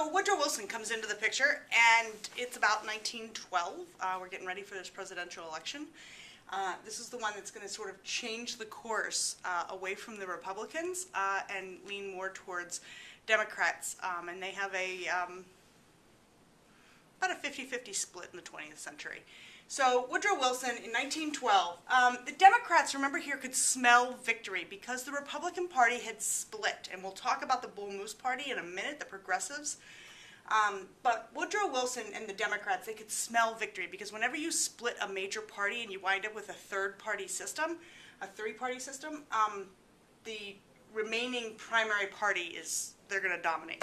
So Woodrow Wilson comes into the picture, and it's about 1912. We're getting ready for this presidential election. This is the one that's going to sort of change the course away from the Republicans and lean more towards Democrats. And they have about a 50-50 split in the 20th century. So Woodrow Wilson in 1912, the Democrats, remember here, could smell victory because the Republican Party had split. And we'll talk about the Bull Moose Party in a minute, the progressives. But Woodrow Wilson and the Democrats, they could smell victory because whenever you split a major party and you wind up with a third-party system, a three-party system, the remaining primary party they're going to dominate.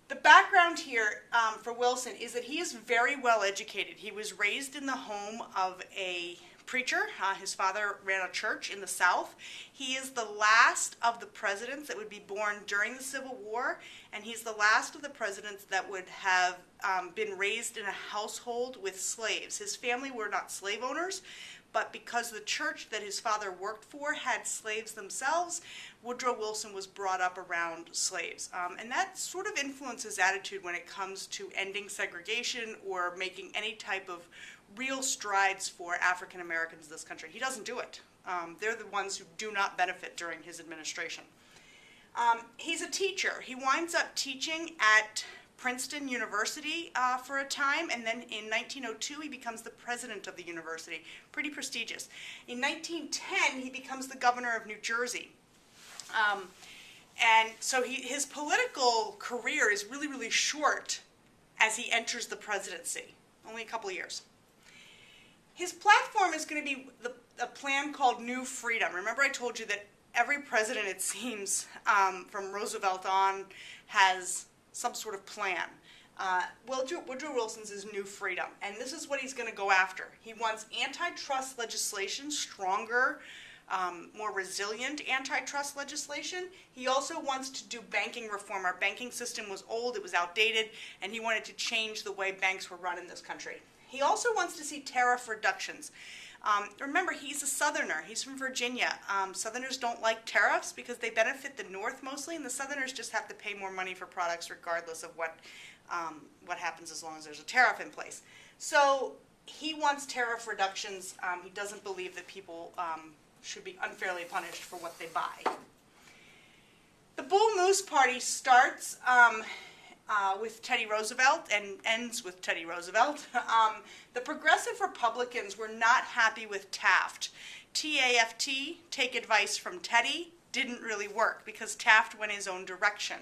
The background here for Wilson is that he is very well educated. He was raised in the home of a preacher. His father ran a church in the South. He is the last of the presidents that would be born during the Civil War, and he's the last of the presidents that would have been raised in a household with slaves. His family were not slave owners, but because the church that his father worked for had slaves themselves, Woodrow Wilson was brought up around slaves. And that sort of influences his attitude when it comes to ending segregation or making any type of real strides for African Americans in this country. He doesn't do it. They're the ones who do not benefit during his administration. He's a teacher. He winds up teaching at Princeton University for a time, and then in 1902 he becomes the president of the university. Pretty prestigious. In 1910 he becomes the governor of New Jersey. And so his political career is really, really short as he enters the presidency. Only a couple of years. His platform is going to be a plan called New Freedom. Remember I told you that every president, it seems, from Roosevelt on, has some sort of plan. Woodrow Wilson's is New Freedom, and this is what he's going to go after. He wants antitrust legislation, stronger, more resilient antitrust legislation. He also wants to do banking reform. Our banking system was old, it was outdated, and he wanted to change the way banks were run in this country. He also wants to see tariff reductions. Remember, he's a Southerner. He's from Virginia. Southerners don't like tariffs because they benefit the North mostly, and the Southerners just have to pay more money for products regardless of what happens as long as there's a tariff in place. So he wants tariff reductions. He doesn't believe that people should be unfairly punished for what they buy. The Bull Moose Party starts with Teddy Roosevelt and ends with Teddy Roosevelt. The progressive Republicans were not happy with Taft. T-A-F-T, take advice from Teddy, didn't really work because Taft went his own direction.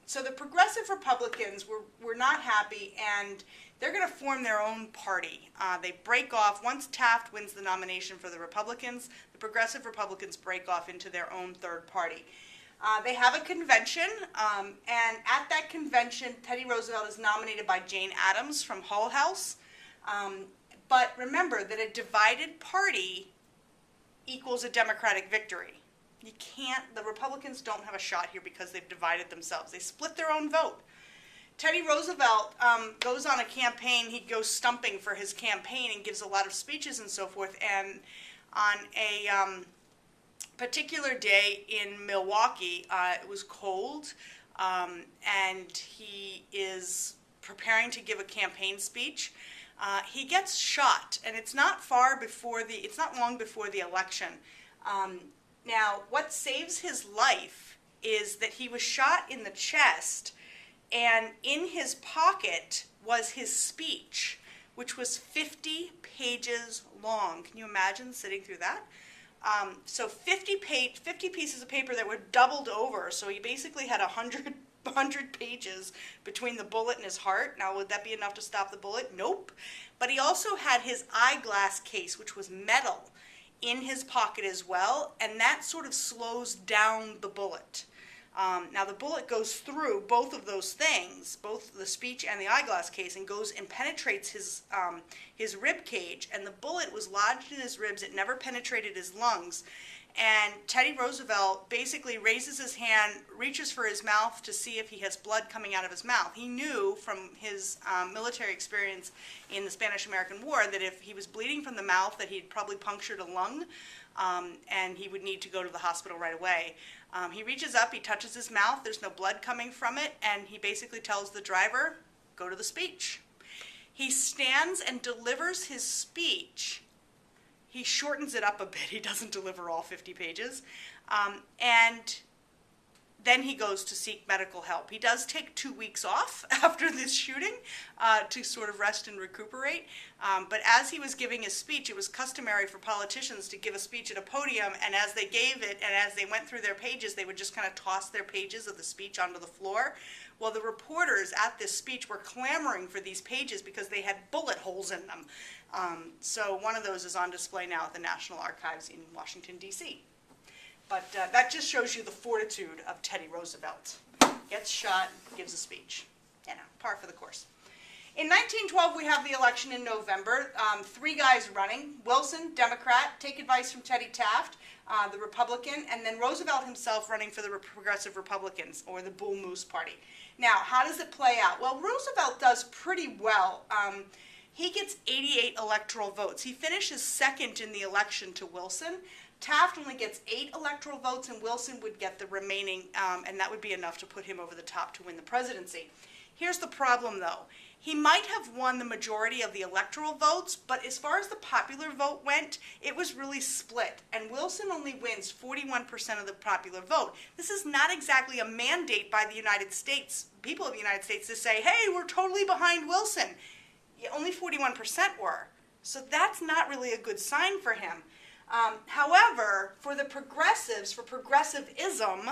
So the progressive Republicans were not happy, and they're going to form their own party. They break off. Once Taft wins the nomination for the Republicans, the progressive Republicans break off into their own third party. They have a convention, and at that convention, Teddy Roosevelt is nominated by Jane Addams from Hull House. But remember that a divided party equals a Democratic victory. You can't, the Republicans don't have a shot here because they've divided themselves. They split their own vote. Teddy Roosevelt goes on a campaign. He goes stumping for his campaign and gives a lot of speeches and so forth. And on a particular day in Milwaukee, it was cold, and he is preparing to give a campaign speech. He gets shot, and it's not long before the election. Now, what saves his life is that he was shot in the chest, and in his pocket was his speech, which was 50 pages long. Can you imagine sitting through that? So 50 pieces of paper that were doubled over, so he basically had 100 pages between the bullet and his heart. Now, would that be enough to stop the bullet? Nope. But he also had his eyeglass case, which was metal, in his pocket as well, and that sort of slows down the bullet. Now, the bullet goes through both of those things, both the speech and the eyeglass case, and goes and penetrates his rib cage, and the bullet was lodged in his ribs. It never penetrated his lungs. And Teddy Roosevelt basically raises his hand, reaches for his mouth to see if he has blood coming out of his mouth. He knew from his military experience in the Spanish-American War that if he was bleeding from the mouth that he'd probably punctured a lung, and he would need to go to the hospital right away. He reaches up, he touches his mouth, there's no blood coming from it, and he basically tells the driver, go to the speech. He stands and delivers his speech. He shortens it up a bit. He doesn't deliver all 50 pages. And then he goes to seek medical help. He does take 2 weeks off after this shooting to sort of rest and recuperate. But as he was giving his speech, it was customary for politicians to give a speech at a podium, and as they gave it and as they went through their pages, they would just kind of toss their pages of the speech onto the floor. Well, the reporters at this speech were clamoring for these pages because they had bullet holes in them. So one of those is on display now at the National Archives in Washington, D.C. But that just shows you the fortitude of Teddy Roosevelt. Gets shot, gives a speech. You know, par for the course. In 1912, we have the election in November. 3 guys running. Wilson, Democrat, take advice from Teddy Taft, the Republican, and then Roosevelt himself running for the Progressive Republicans, or the Bull Moose Party. Now, how does it play out? Well, Roosevelt does pretty well. He gets 88 electoral votes. He finishes second in the election to Wilson. Taft only gets 8 electoral votes, and Wilson would get the remaining, and that would be enough to put him over the top to win the presidency. Here's the problem, though. He might have won the majority of the electoral votes, but as far as the popular vote went, it was really split, and Wilson only wins 41% of the popular vote. This is not exactly a mandate by the United States, people of the United States, to say, hey, we're totally behind Wilson. Only 41% were, so that's not really a good sign for him. However, for the progressives, for progressivism,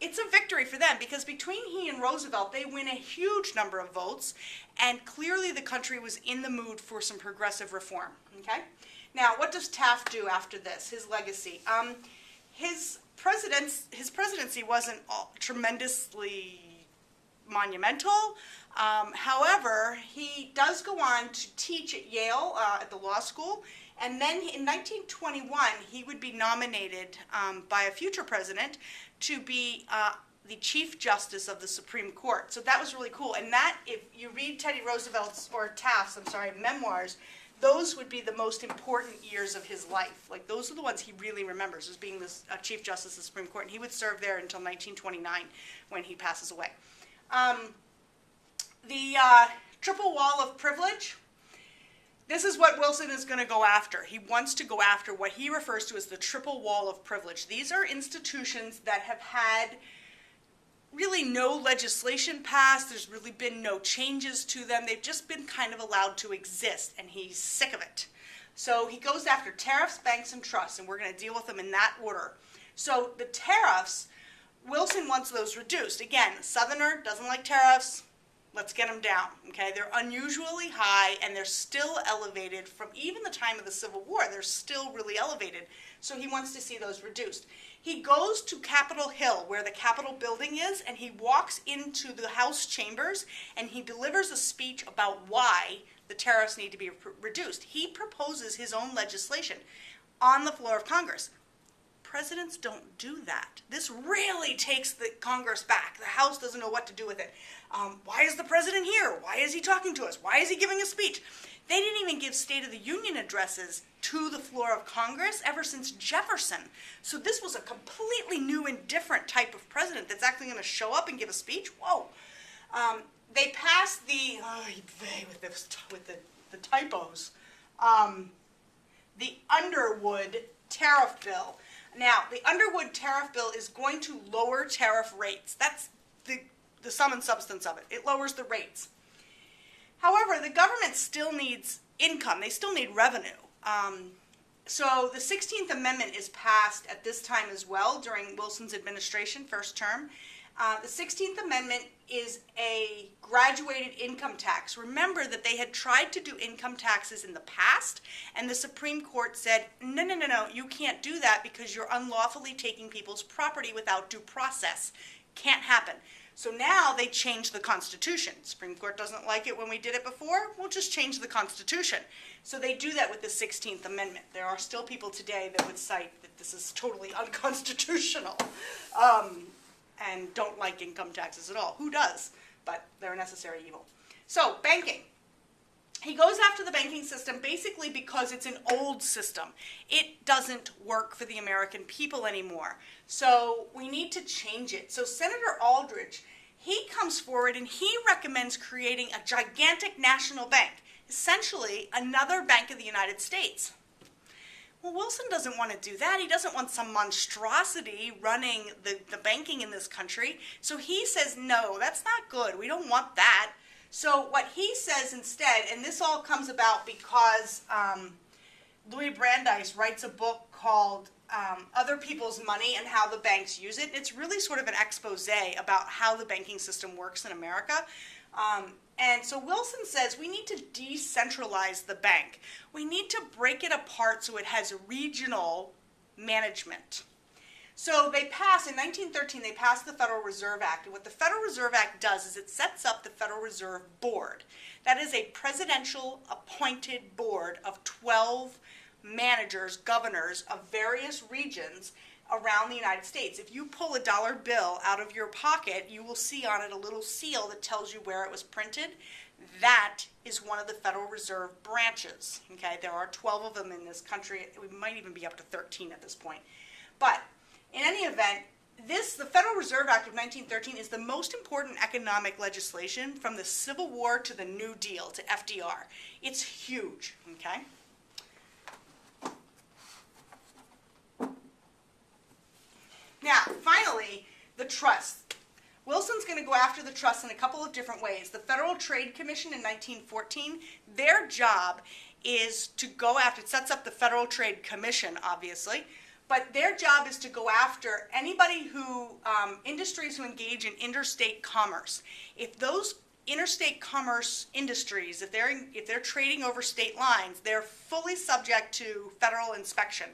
it's a victory for them because between he and Roosevelt, they win a huge number of votes, and clearly the country was in the mood for some progressive reform. Okay? Now, what does Taft do after this? His legacy. His presidency wasn't tremendously monumental. However, he does go on to teach at Yale at the law school. And then in 1921, he would be nominated by a future president to be the Chief Justice of the Supreme Court. So that was really cool. And that, if you read Teddy Roosevelt's, or Taft's, memoirs, those would be the most important years of his life. Like, those are the ones he really remembers, as being the Chief Justice of the Supreme Court. And he would serve there until 1929 when he passes away. The triple wall of privilege. This is what Wilson is going to go after. He wants to go after what he refers to as the triple wall of privilege. These are institutions that have had really no legislation passed. There's really been no changes to them. They've just been kind of allowed to exist, and he's sick of it. So he goes after tariffs, banks, and trusts, and we're going to deal with them in that order. So the tariffs, Wilson wants those reduced. Again, Southerner doesn't like tariffs. Let's get them down, okay? They're unusually high, and they're still elevated from even the time of the Civil War. They're still really elevated, so he wants to see those reduced. He goes to Capitol Hill, where the Capitol building is, and he walks into the House chambers, and he delivers a speech about why the tariffs need to be reduced. He proposes his own legislation on the floor of Congress. Presidents don't do that. This really takes the Congress back. The House doesn't know what to do with it. Why is the president here? Why is he talking to us? Why is he giving a speech? They didn't even give State of the Union addresses to the floor of Congress ever since Jefferson. So this was a completely new and different type of president that's actually going to show up and give a speech. Whoa. They passed the typos. The Underwood tariff bill. Now, the Underwood tariff bill is going to lower tariff rates. That's the sum and substance of it. It lowers the rates. However, the government still needs income. They still need revenue. So the 16th Amendment is passed at this time as well during Wilson's administration, first term. The 16th Amendment is a graduated income tax. Remember that they had tried to do income taxes in the past, and the Supreme Court said, no, you can't do that because you're unlawfully taking people's property without due process. Can't happen. So now they changed the Constitution. Supreme Court doesn't like it when we did it before. We'll just change the Constitution. So they do that with the 16th Amendment. There are still people today that would cite that this is totally unconstitutional. And don't like income taxes at all. Who does? But they're a necessary evil. So, banking. He goes after the banking system basically because it's an old system. It doesn't work for the American people anymore. So we need to change it. So Senator Aldrich, he comes forward and he recommends creating a gigantic national bank, essentially another Bank of the United States. Well, Wilson doesn't want to do that. He doesn't want some monstrosity running the banking in this country. So he says, no, that's not good. We don't want that. So what he says instead, and this all comes about because Louis Brandeis writes a book called Other People's Money and How the Banks Use It. It's really sort of an expose about how the banking system works in America. And so Wilson says we need to decentralize the bank. We need to break it apart so it has regional management. So they passed, in 1913, they passed the Federal Reserve Act. And what the Federal Reserve Act does is it sets up the Federal Reserve Board. That is a presidential appointed board of 12 managers, governors of various regions around the United States. If you pull a dollar bill out of your pocket, you will see on it a little seal that tells you where it was printed. That is one of the Federal Reserve branches. Okay, there are 12 of them in this country. We might even be up to 13 at this point. But in any event, the Federal Reserve Act of 1913 is the most important economic legislation from the Civil War to the New Deal, to FDR. It's huge, okay? Now, finally, the trust. Wilson's going to go after the trust in a couple of different ways. The Federal Trade Commission in 1914, their job is to go after, it sets up the Federal Trade Commission, obviously, but their job is to go after anybody who, industries who engage in interstate commerce. If those interstate commerce industries, if they're trading over state lines, they're fully subject to federal inspection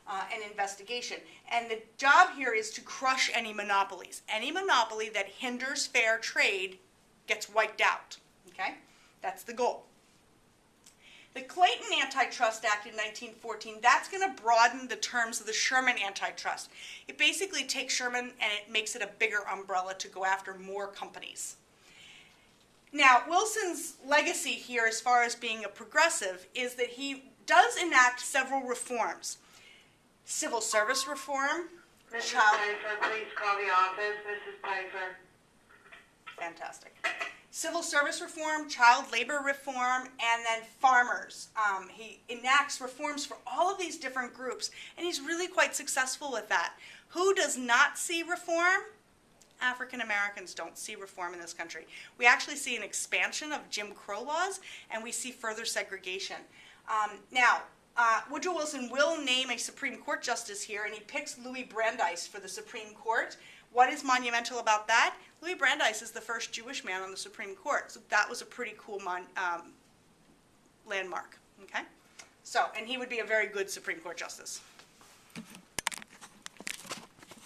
and investigation. And the job here is to crush any monopolies. Any monopoly that hinders fair trade gets wiped out, okay? That's the goal. The Clayton Antitrust Act in 1914, that's going to broaden the terms of the Sherman Antitrust. It basically takes Sherman and it makes it a bigger umbrella to go after more companies. Now, Wilson's legacy here as far as being a progressive is that he does enact several reforms. Civil service reform. Mrs. Piper, please call the office. Mrs. Piper. Fantastic. Civil service reform, child labor reform, and then farmers. He enacts reforms for all of these different groups, and he's really quite successful with that. Who does not see reform? African Americans don't see reform in this country. We actually see an expansion of Jim Crow laws, and we see further segregation. Woodrow Wilson will name a Supreme Court justice here, and he picks Louis Brandeis for the Supreme Court. What is monumental about that? Louis Brandeis is the first Jewish man on the Supreme Court, so that was a pretty cool landmark. Okay, so and he would be a very good Supreme Court justice.